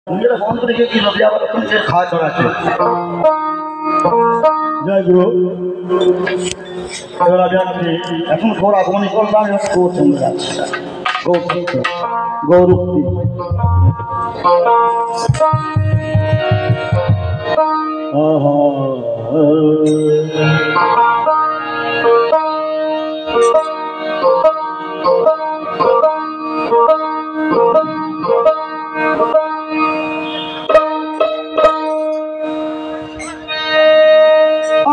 নিজেরা বন্ধ রেখে কি নদী আবার ওখানে যে খাওয়া চড়া আছে। জয় গুরু। এবার আমি এখন ঘোর আগমনী করলাম গৌরচন্দ্র আছে গৌরুক্তি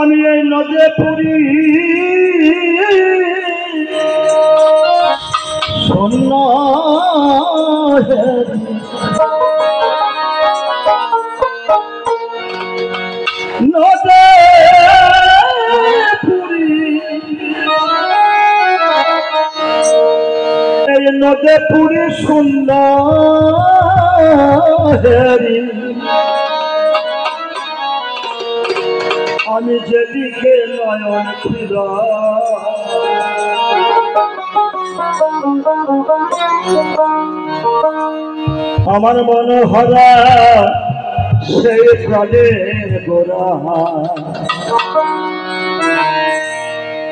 আমি এই নদে পুরী শূন্য নদে পুরী এই নদে পুরী শূন্য আমি যেদিকে নয়ন ফিরা আমার মন হরা সেই প্রাণের গোরা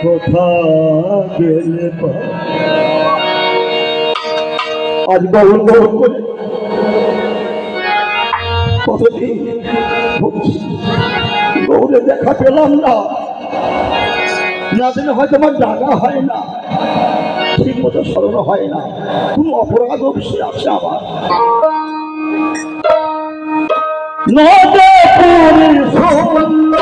কোথা গেলে আজ বহু বহু করে কতদিন গৌরে দেখা পেলাম না, না দিলে হয়তো আমার জায়গা হয় না, ঠিক মতো স্মরণ হয় না, কোন অপরাধ অবশ্যই আছে আমার। নদে পুরী শূন্য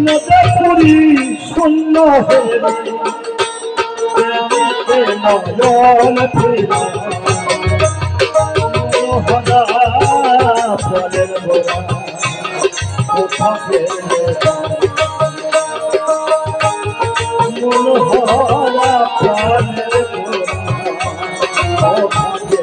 নদে পুরী শূন্য নয়ন ফিরা প্রাণের গোরা কোথা গেলে মন হরা প্রাণের গোরা কোথা গেলে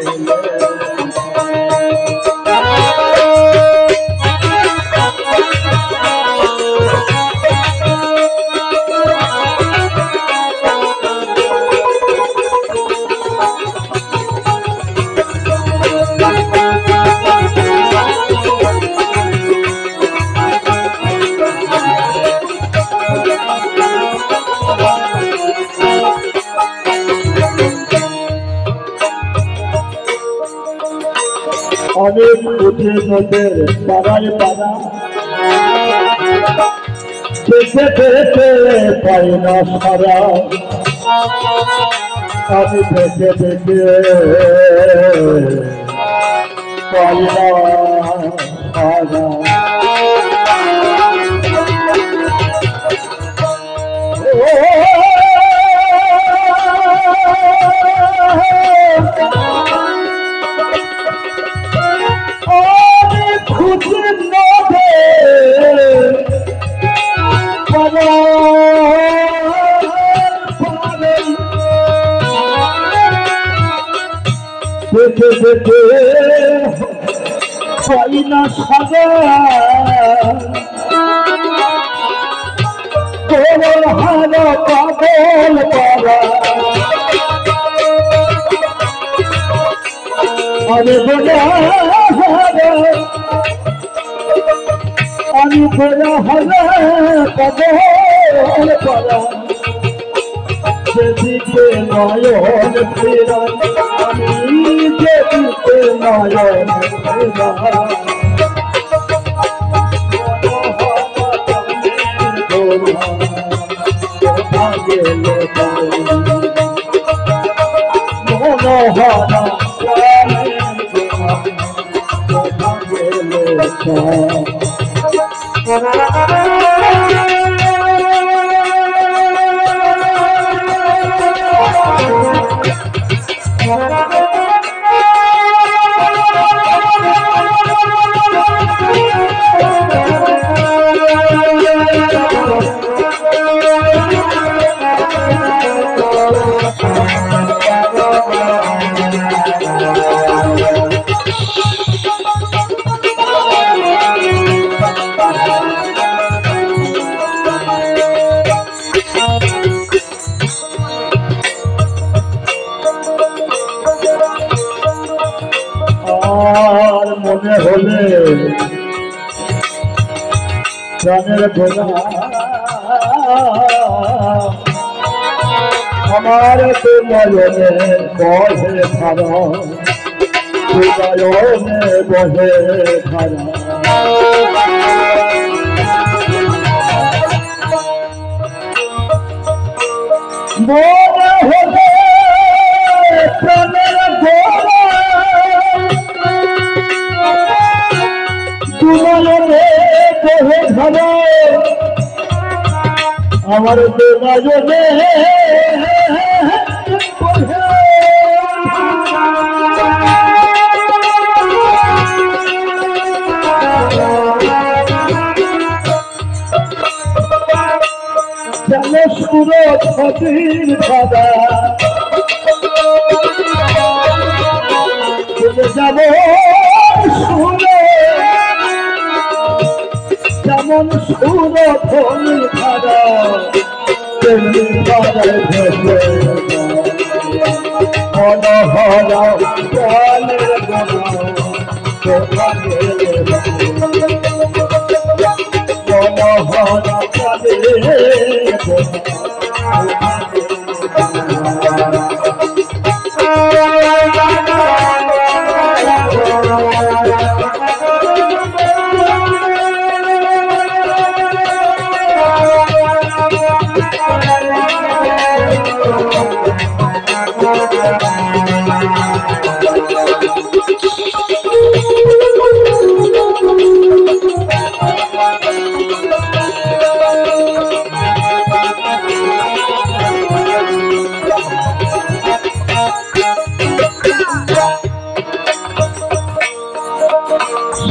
অনেক উঠে নদের পাড়ায় পাড়া দেখে দেখে পাই না সারা আমি দেখে দেখে পাই না সারা দেখে দেখে পাই না সাজা তোর হারা পাগল পারা আমি বোঝা আমি বোঝা হারা পাগল পারা যেদিকে নয়ন ফেরা আমি যেদিকে নয়ন ফেরা কোথা গেলে মনোহরা প্রাণের গোরা কোথা গেলে মনে হলে প্রাণের গোলা আমার তো নয়নে বহে ধারা নয়নে বহে ধারা মনে হলে প্রাণের গোলা নয়নে বহে ধারা আমার তো নয়নে সুর ছবির দাদা যাব সুরে যেমন সুর ধনির দাদা তেমনি বাজার ভেসে মনোহরা প্রাণের মনোহরা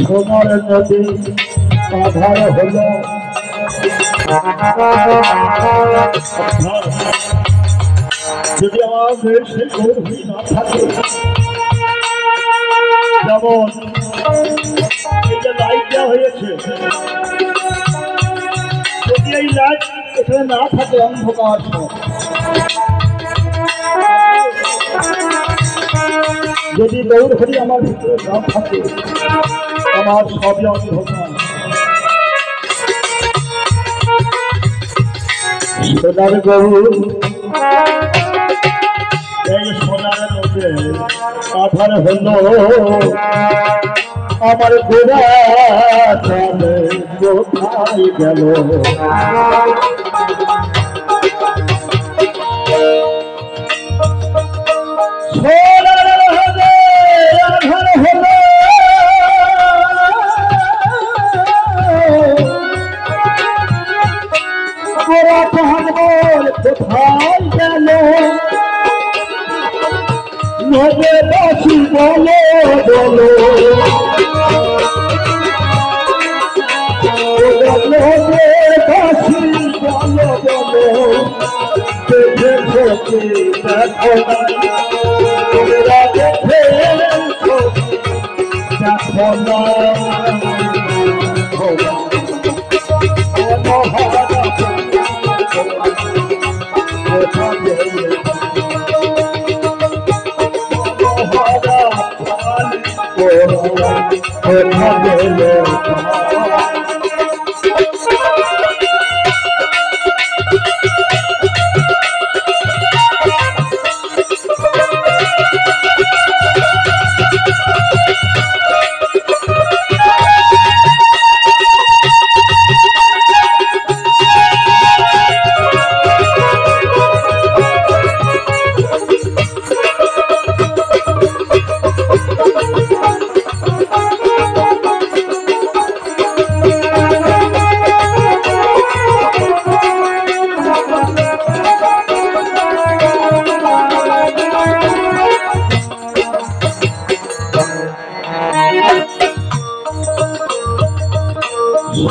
সোনার নদী আধার হলো যদি আমার সে গৌরী না থাকে যেমন এই যে লাইট দেওয়া হয়েছে যদি এই লাইট এখানে না থাকে অন্ধকার যদি গৌর হরি আমার ভিতরে না থাকে আমার সবই অন্ধকার সোনার গরু এই সোনার নদে আধার হলো আমার গোড়া চলে কোথায় গেল কোথায় গেল নদে বাসি বলো বলো নদে বাসি বলো বলো দেখো কি দেখো তোমরা দেখে দেখো না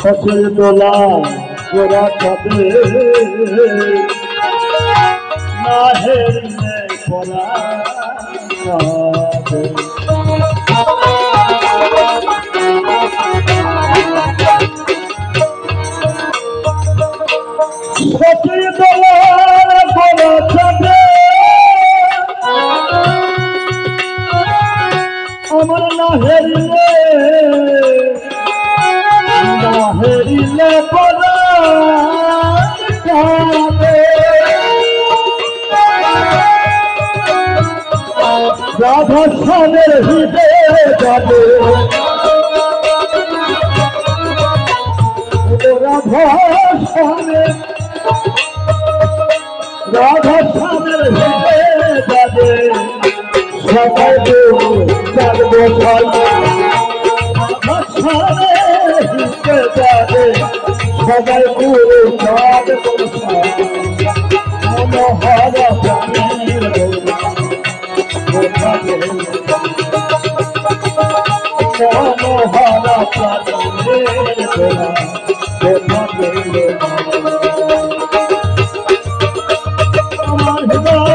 সচের দোলা গোরা খাবে না হেরিলে পড়া খাবে সচের দোলা গোরা খাবে আমার না হেরিলে রাধা শ্যামের হৃদয়ে যাবে রাধা শ্যামের হৃদয়ে যাবে সবাই যাবে রাধা শ্যামের হৃদয়ে যাবে সবাই পুরো যাবে মনোহরা প্রাণের মনোহরা প্রাণের আমার হৃদয়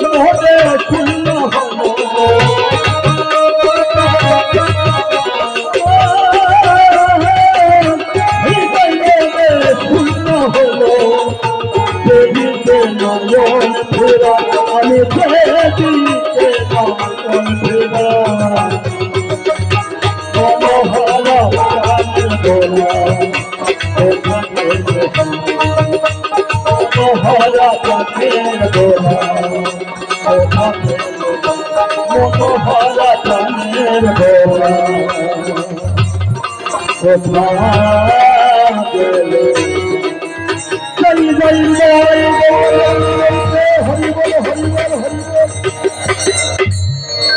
মোহে পূর্ণ হলো হৃদয়ে পূর্ণ হলো দেবীতে নয়ন ফেরা আমি দেবীতে নয়ন ফেরা মনোহরা প্রাণের দোলা মনোহরা প্রাণের দোলা মনোহরা প্রাণের দোলা কোথায় গেলে জয় জয় জয়